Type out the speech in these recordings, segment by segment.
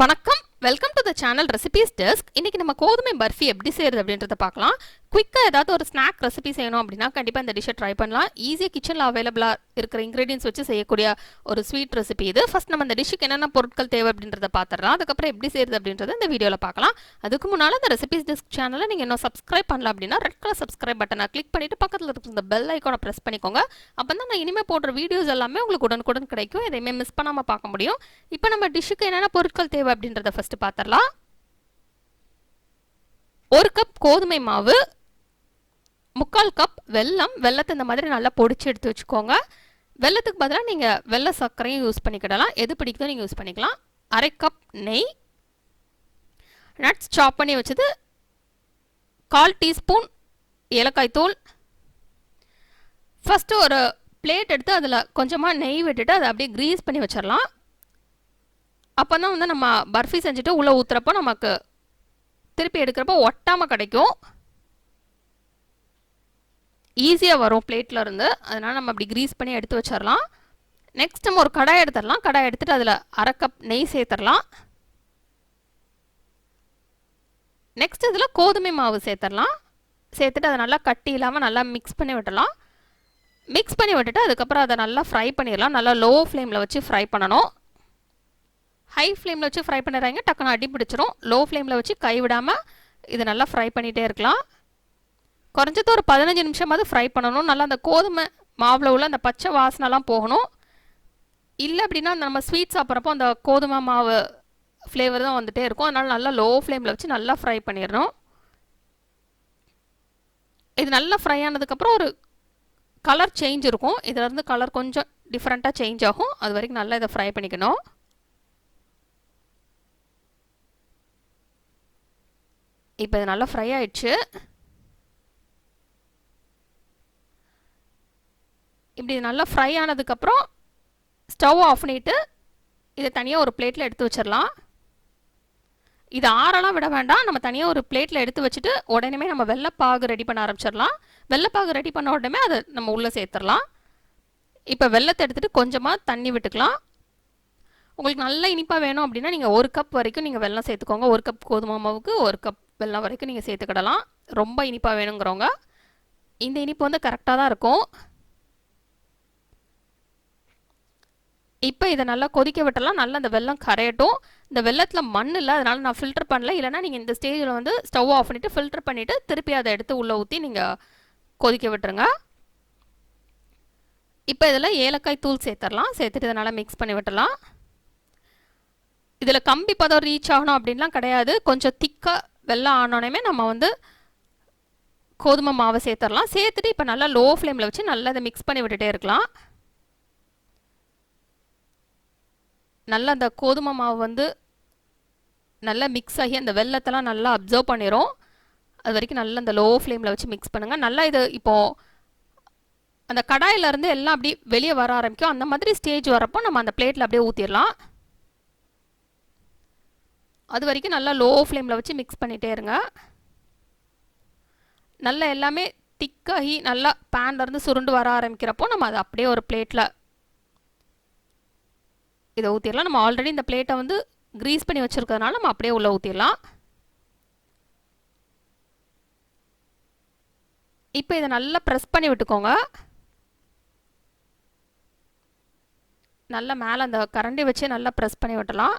வணக்கம், welcome to the channel recipes desk. இன்னைக்கு நம்ம கோதுமை பர்ஃபி எப்படி செய்யறது அப்படின்றத பார்க்கலாம். குயிக்காக ஏதாவது ஒரு ஸ்நாக் ரெசிபி செய்யணும் அப்படின்னா கண்டிப்பாக இந்த டிஷ்ஷை ட்ரை பண்ணலாம். ஈஸியாக கிச்சனில் அவைலபிளாக இருக்கிற இன்க்ரீடியன்ஸ் வச்சு செய்யக்கூடிய ஒரு ஸ்வீட் ரெசிபி இது. ஃபர்ஸ்ட் நம்ம இந்த டிஷ்ஷுக்கு என்னென்ன பொருட்கள் தேவை அப்படின்றத பார்த்துடலாம். அதுக்கப்புறம் எப்படி செய்யறது அப்படின்றத இந்த வீடியோவில் பார்க்கலாம். அதுக்கு முன்னால் இந்த ரெசிபீஸ் டெஸ்க் சேனலை நீங்கள் இன்னும் சப்ஸ்கிரைப் பண்ணல அப்படின்னா ரெட் கலர் சப்ஸ்கிரைப் பட்டனை கிளிக் பண்ணிட்டு பக்கத்தில் இருக்கிற இந்த பெல் ஐக்கானை ப்ரெஸ் பண்ணிக்கோங்க. அப்போ தான் நான் இனிமேல் போடுற வீடியோஸ் எல்லாமே உங்களுக்கு உடனுக்குடன் கிடைக்கும். எதையுமே மிஸ் பண்ணாமல் பார்க்க முடியும். இப்போ நம்ம டிஷ்ஷுக்கு என்னென்ன பொருட்கள் தேவை அப்படின்றத ஃபர்ஸ்ட் பார்த்துடலாம். 1 கப் கோதுமை மாவு, 3/4 கப் வெல்லம். வெல்லத்தை இந்த மாதிரி நல்லா பொடிச்சு எடுத்து வச்சுக்கோங்க. வெல்லத்துக்கு பதிலாக நீங்கள் வெள்ளை சர்க்கரையும் யூஸ் பண்ணிக்கிடலாம். எது பிடிக்குதோ நீங்கள் யூஸ் பண்ணிக்கலாம். 1/2 கப் நெய், நட்ஸ் சாப் பண்ணி வச்சது, 1/4 டீஸ்பூன் ஏலக்காய் தூள். ஃபஸ்ட்டு ஒரு பிளேட் எடுத்து அதில் கொஞ்சமாக நெய் விட்டுட்டு அதை அப்படியே க்ரீஸ் பண்ணி வச்சிடலாம். அப்போ தான் வந்து நம்ம பர்ஃபி செஞ்சுட்டு உள்ளே ஊற்றுறப்போ நமக்கு திருப்பி எடுக்கிறப்போ ஒட்டாமல் கிடைக்கும், ஈஸியாக வரும் பிளேட்டில் இருந்து. அதனால் நம்ம அப்படி க்ரீஸ் பண்ணி எடுத்து வச்சிடலாம். நெக்ஸ்ட் நம்ம ஒரு கடாய் எடுத்துடலாம். கடாய் எடுத்துகிட்டு அதில் 1/2 கப் நெய் சேர்த்துடலாம். நெக்ஸ்ட் இதில் கோதுமை மாவு சேர்த்துடலாம். சேர்த்துட்டு அதை நல்லா கட்டி இல்லாமல் நல்லா மிக்ஸ் பண்ணி விடலாம். மிக்ஸ் பண்ணி விட்டுட்டு அதுக்கப்புறம் அதை நல்லா ஃப்ரை பண்ணிடலாம். நல்லா லோ ஃப்ளேமில் வச்சு ஃப்ரை பண்ணணும். ஹை ஃப்ளேமில் வச்சு ஃப்ரை பண்ணிடுறாங்க, டக்குன்னு அடி பிடிச்சிரும். லோ ஃப்ளேமில் வச்சு கைவிடாமல் இது நல்லா ஃப்ரை பண்ணிகிட்டே இருக்கலாம். குறைஞ்சது ஒரு 15 நிமிஷமாவது ஃப்ரை பண்ணணும். நல்லா அந்த கோதுமை மாவில் உள்ள அந்த பச்சை வாசனைலாம் போகணும். இல்லை அப்படின்னா நம்ம ஸ்வீட் சாப்பிட்றப்போ அந்த கோதுமை மாவு ஃப்ளேவர் தான் வந்துகிட்டே இருக்கும். அதனால் நல்லா லோ ஃப்ளேமில் வச்சு நல்லா ஃப்ரை பண்ணிடணும். இது நல்லா ஃப்ரை ஆனதுக்கப்புறம் ஒரு கலர் சேஞ்ச் இருக்கும். இதிலேருந்து கலர் கொஞ்சம் டிஃப்ரெண்ட்டாக சேஞ்ச் ஆகும். அது வரைக்கும் நல்லா இதை ஃப்ரை பண்ணிக்கணும். இப்போ இது நல்லா ஃப்ரை ஆயிடுச்சு. இப்படி நல்லா ஃப்ரை ஆனதுக்கப்புறம் ஸ்டவ் ஆஃப் பண்ணிவிட்டு இதை தனியாக ஒரு பிளேட்டில் எடுத்து வச்சிடலாம். இது ஆறெல்லாம் விட வேண்டாம். நம்ம தனியாக ஒரு பிளேட்டில் எடுத்து வச்சுட்டு உடனே நம்ம வெள்ளைப்பாகு ரெடி பண்ண ஆரம்பிச்சிடலாம். வெள்ளைப்பாகு ரெடி பண்ண உடனே அதை நம்ம உள்ளே சேர்த்துடலாம். இப்போ வெள்ளத்தை எடுத்துகிட்டு கொஞ்சமாக தண்ணி விட்டுக்கலாம். உங்களுக்கு நல்ல இனிப்பாக வேணும் அப்படின்னா நீங்கள் 1 கப் வரைக்கும் நீங்கள் வெல்லம் சேர்த்துக்கோங்க. 1 கப் கோதுமை மாவுக்கு 1 கப் வெல்லம் வரைக்கும் நீங்கள் சேர்த்துக்கிடலாம். ரொம்ப இனிப்பாக வேணுங்கிறவங்க இந்த இனிப்பு வந்து கரெக்டாக தான் இருக்கும். இப்போ இதை நல்லா கொதிக்க விட்டலாம். நல்லா அந்த வெல்லம் கரையட்டும். இந்த வெள்ளத்தில் மண் இல்லை, அதனால் நான் ஃபில்டர் பண்ணல. இல்லைனா நீங்கள் இந்த ஸ்டேஜில் வந்து ஸ்டவ் ஆஃப் பண்ணிவிட்டு ஃபில்டர் பண்ணிவிட்டு திருப்பி அதை எடுத்து உள்ளே ஊற்றி நீங்கள் கொதிக்க விட்டுருங்க. இப்போ இதில் ஏலக்காய் தூள் சேர்த்துடலாம். சேர்த்துட்டு இதை நல்லா மிக்ஸ் பண்ணி விட்டலாம். இதில் கம்பி பதம் ரீச் ஆகணும் அப்படின்லாம் கிடையாது. கொஞ்சம் திக்காக வெள்ளம் ஆனோடனே நம்ம வந்து கோதுமை மாவை சேர்த்துடலாம். சேர்த்துட்டு இப்போ நல்லா லோ ஃப்ளேமில் வச்சு நல்லா இதை மிக்ஸ் பண்ணி விட்டுட்டே இருக்கலாம். நல்லா அந்த கோதுமை மாவு வந்து நல்லா மிக்ஸ் ஆகி அந்த வெள்ளத்தெல்லாம் நல்லா அப்சர்வ் பண்ணிடும். அது வரைக்கும் நல்லா அந்த லோ ஃப்ளேமில் வச்சு மிக்ஸ் பண்ணுங்கள். நல்லா இது இப்போது அந்த கடாயிலேருந்து எல்லாம் அப்படி வெளியே வர ஆரம்பிக்கும். அந்த மாதிரி ஸ்டேஜ் வரப்போ நம்ம அந்த பிளேட்டில் அப்படியே ஊற்றிடலாம். அது வரைக்கும் நல்லா லோ ஃப்ளேமில் வச்சு மிக்ஸ் பண்ணிகிட்டே இருங்க. நல்லா எல்லாமே திக்காகி நல்லா பேன்லேருந்து சுருண்டு வர ஆரம்பிக்கிறப்போ நம்ம அதை அப்படியே ஒரு பிளேட்டில் இதை ஊற்றிடலாம். நம்ம ஆல்ரெடி இந்த பிளேட்டை வந்து க்ரீஸ் பண்ணி வச்சுருக்கிறதுனால நம்ம அப்படியே உள்ளே ஊற்றிடலாம். இப்போ இதை நல்லா ப்ரெஸ் பண்ணி விட்டுக்கோங்க. நல்லா மேலே அந்த கரண்டி வச்சு நல்லா ப்ரெஸ் பண்ணி விட்டலாம்.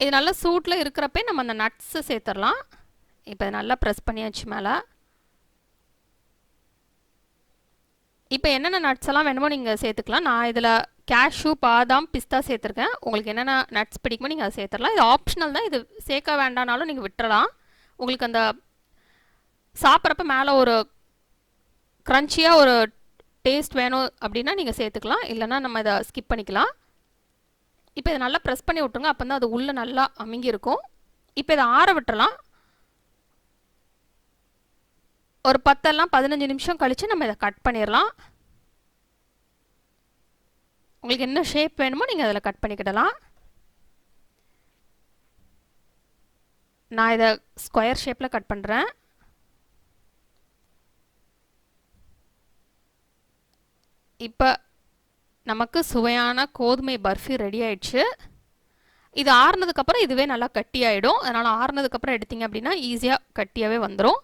இது நல்லா சூட்டில் இருக்கிறப்பே நம்ம அந்த நட்ஸை சேர்த்துடலாம். இப்போ நல்லா ப்ரெஸ் பண்ணியாச்சு மேலே. இப்போ என்னென்ன நட்ஸ் எல்லாம் வேணுமோ நீங்கள் சேர்த்துக்கலாம். நான் இதில் கேஷ்யூ, பாதாம், பிஸ்தா சேர்த்துருக்கேன். உங்களுக்கு என்னென்ன நட்ஸ் பிடிக்குமோ நீங்கள் அதை சேர்த்துடலாம். இது ஆப்ஷனல் தான். இது சேர்க்க வேண்டானாலும் நீங்கள் விட்டுறலாம். உங்களுக்கு அந்த சாப்பிட்றப்ப மேலே ஒரு க்ரன்ச்சியாக ஒரு டேஸ்ட் வேணும் அப்படின்னா நீங்கள் சேர்த்துக்கலாம். இல்லைனா நம்ம இதை ஸ்கிப் பண்ணிக்கலாம். இப்போ இதை நல்லா ப்ரெஸ் பண்ணி விட்டுருங்க. அப்போ தான் அது உள்ளே நல்லா அமுங்கி இருக்கும். இப்போ இதை ஆற விட்டுறலாம். ஒரு 10-15 நிமிஷம் கழித்து நம்ம இதை கட் பண்ணிடலாம். உங்களுக்கு என்ன ஷேப் வேணுமோ நீங்கள் அதில் கட் பண்ணிக்கிடலாம். நான் இதை ஸ்கொயர் ஷேப்பில் கட் பண்ணுறேன். இப்போ நமக்கு சுவையான கோதுமை பர்ஃபி ரெடி ஆயிடுச்சு. இது ஆறுனதுக்கப்புறம் இதுவே நல்லா கட்டி ஆகிடும். அதனால் ஆறுனதுக்கப்புறம் எடுத்தீங்க அப்படின்னா ஈஸியாக கட்டியாகவே வந்துடும்.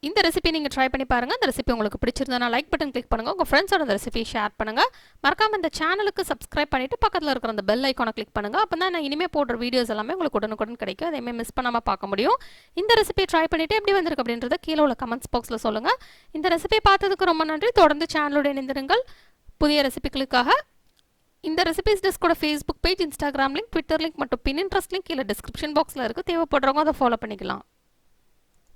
இந்த ரெசிபி நீங்கள் ட்ரை பண்ணி பாருங்கள். இந்த ரெசிபி உங்களுக்கு பிடிச்சிருந்தா லைக் பட்டன் கிளிக் பண்ணுங்கள். உங்கள் ஃப்ரெண்ட்ஸோட இந்த ரெசிபி ஷேர் பண்ணுங்கள். மறக்காமல் இந்த சேனலுக்கு சப்ஸ்கிரைப் பண்ணிவிட்டு பக்கத்தில் இருக்கிற அந்த பெல் ஐக்கானை கிளிக் பண்ணுங்கள். அப்போ தான் நான் இனிமேல் போடுற வீடியோஸ் எல்லாமே உங்களுக்கு உடனுக்குடன் கிடைக்கும். அதேமாதிரி மிஸ் பண்ணாமல் பார்க்க முடியும். இந்த ரெசிபி ட்ரை பண்ணிவிட்டு எப்படி வந்திருக்கு அப்படின்றத கீழே உள்ள கமெண்ட்ஸ் பாக்ஸில் சொல்லுங்கள். இந்த ரெசிபி பார்த்ததுக்கு ரொம்ப நன்றி. தொடர்ந்து சேனலோட இணைந்திருங்கள் புதிய ரெசிபிகளுக்காக. இந்த ரெசிபிஸ் டெஸ்கோட Facebook page, Instagram link, Twitter link மற்றும் பின்இன்ட்ரெஸ்ட் லிங்க் கீழே டிஸ்கிரிப்ஷன் பாக்ஸில் இருக்குது. தேவைப்படுறவங்க அதை ஃபாலோ பண்ணிக்கலாம்.